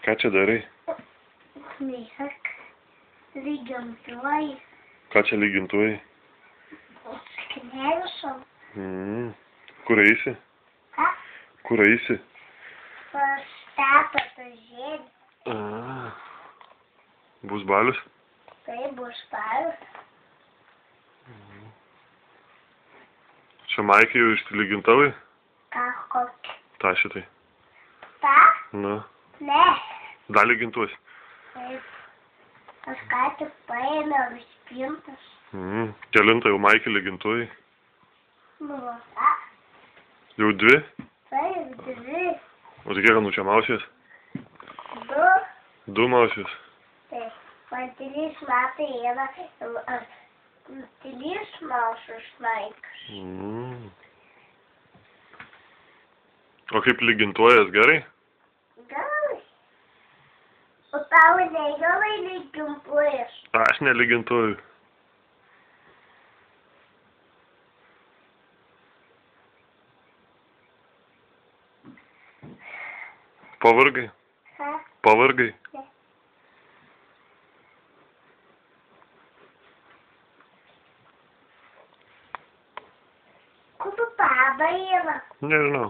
Ką čia darai? Mėsak. Lygintuoji. Ką čia lygintuoji? Sknevišom. Kur eisi? Ką? Kur eisi? Pas tetą pažiūrėti. Bus balius? Tai bus balius. Čia Maikė jau išsilygintavai? Ką kokį? Ta šitai. Ta? Na. Ne. Dar lygintuosi? Taip. Aš ką tik paėmiau iš spintos. Kelintą jau Maikė lygintuoji? Nu, ką? Jau 2? Taip, 2. O tai kiek čia mausies? 2. 2 mausies? Taip. Man 3 metai eina 3 mausus laikas. O kaip lygintuojas, gerai? Gerai. O tau negerai lygintuojas? Aš nelygintuoju. Pavargai? Ką? Pavargai? Ne. Kur tu pada yra? Nežinau.